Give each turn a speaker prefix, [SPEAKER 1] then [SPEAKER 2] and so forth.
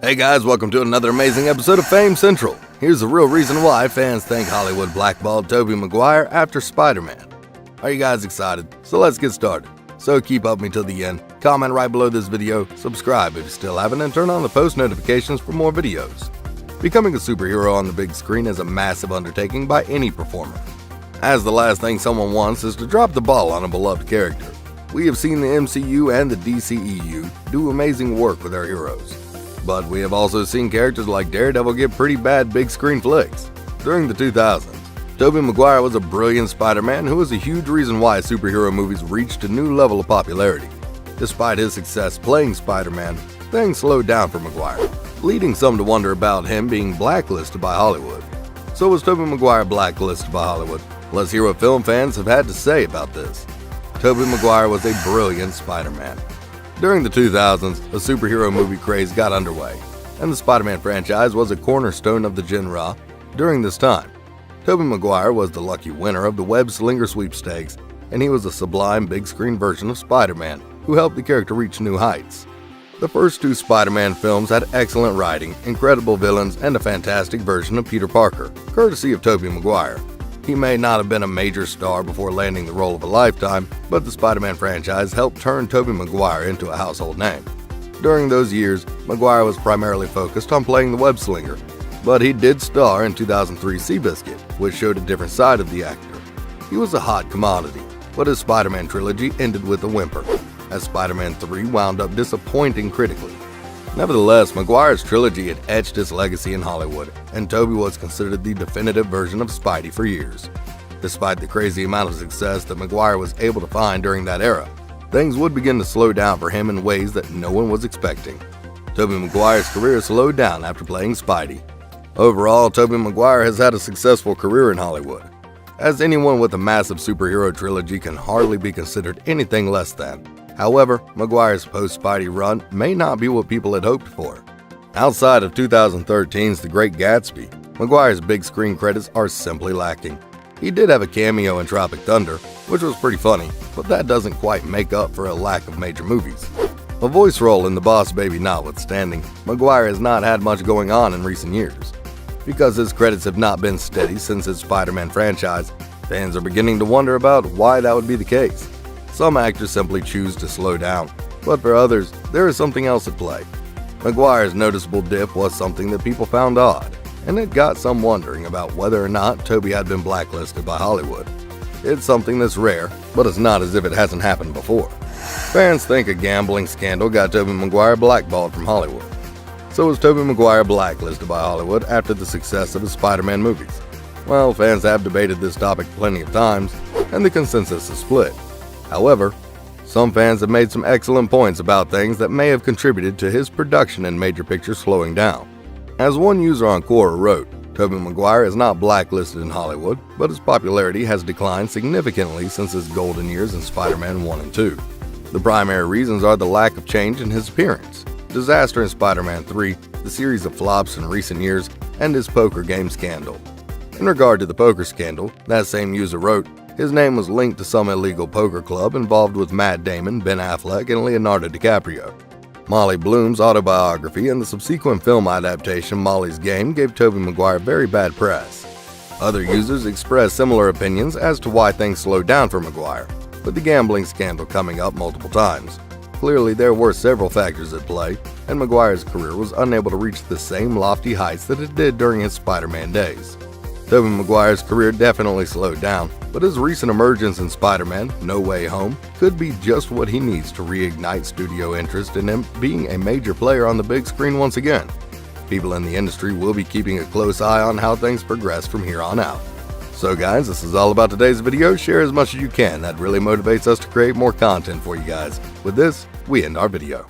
[SPEAKER 1] Hey guys, welcome to another amazing episode of Fame Central. Here's the real reason why fans think Hollywood blackballed Tobey Maguire after Spider-Man. Are you guys excited? So let's get started. So keep up with me till the end, comment right below this video, subscribe if you still haven't, and turn on the post notifications for more videos. Becoming a superhero on the big screen is a massive undertaking by any performer, as the last thing someone wants is to drop the ball on a beloved character. We have seen the MCU and the DCEU do amazing work with our heroes, but we have also seen characters like Daredevil get pretty bad big screen flicks. During the 2000s, Tobey Maguire was a brilliant Spider-Man who was a huge reason why superhero movies reached a new level of popularity. Despite his success playing Spider-Man, things slowed down for Maguire, leading some to wonder about him being blacklisted by Hollywood. So was Tobey Maguire blacklisted by Hollywood? Let's hear what film fans have had to say about this. Tobey Maguire was a brilliant Spider-Man. During the 2000s, a superhero movie craze got underway, and the Spider-Man franchise was a cornerstone of the genre during this time. Tobey Maguire was the lucky winner of the Web Slinger sweepstakes, and he was a sublime big-screen version of Spider-Man who helped the character reach new heights. The first two Spider-Man films had excellent writing, incredible villains, and a fantastic version of Peter Parker, courtesy of Tobey Maguire. He may not have been a major star before landing the role of a lifetime, but the Spider-Man franchise helped turn Tobey Maguire into a household name. During those years, Maguire was primarily focused on playing the Web Slinger, but he did star in 2003 Seabiscuit, which showed a different side of the actor. He was a hot commodity, but his Spider-Man trilogy ended with a whimper, as Spider-Man 3 wound up disappointing critically. Nevertheless, Maguire's trilogy had etched his legacy in Hollywood, and Tobey was considered the definitive version of Spidey for years. Despite the crazy amount of success that Maguire was able to find during that era, things would begin to slow down for him in ways that no one was expecting. Tobey Maguire's career slowed down after playing Spidey. Overall, Tobey Maguire has had a successful career in Hollywood, as anyone with a massive superhero trilogy can hardly be considered anything less than. However, Maguire's post-Spidey run may not be what people had hoped for. Outside of 2013's The Great Gatsby, Maguire's big screen credits are simply lacking. He did have a cameo in Tropic Thunder, which was pretty funny, but that doesn't quite make up for a lack of major movies. A voice role in The Boss Baby notwithstanding, Maguire has not had much going on in recent years. Because his credits have not been steady since his Spider-Man franchise, fans are beginning to wonder about why that would be the case. Some actors simply choose to slow down, but for others, there is something else at play. Maguire's noticeable dip was something that people found odd, and it got some wondering about whether or not Tobey had been blacklisted by Hollywood. It's something that's rare, but it's not as if it hasn't happened before. Fans think a gambling scandal got Tobey Maguire blackballed from Hollywood. So was Tobey Maguire blacklisted by Hollywood after the success of his Spider-Man movies? Well, fans have debated this topic plenty of times, and the consensus is split. However, some fans have made some excellent points about things that may have contributed to his production in major pictures slowing down. As one user on Quora wrote, Tobey Maguire is not blacklisted in Hollywood, but his popularity has declined significantly since his golden years in Spider-Man 1 and 2. The primary reasons are the lack of change in his appearance, disaster in Spider-Man 3, the series of flops in recent years, and his poker game scandal. In regard to the poker scandal, that same user wrote, his name was linked to some illegal poker club involved with Matt Damon, Ben Affleck, and Leonardo DiCaprio. Molly Bloom's autobiography and the subsequent film adaptation Molly's Game gave Tobey Maguire very bad press. Other users expressed similar opinions as to why things slowed down for Maguire, with the gambling scandal coming up multiple times. Clearly, there were several factors at play, and Maguire's career was unable to reach the same lofty heights that it did during his Spider-Man days. Tobey Maguire's career definitely slowed down, but his recent emergence in Spider-Man: No Way Home could be just what he needs to reignite studio interest in him being a major player on the big screen once again. People in the industry will be keeping a close eye on how things progress from here on out. So guys, this is all about today's video. Share as much as you can. That really motivates us to create more content for you guys. With this, we end our video.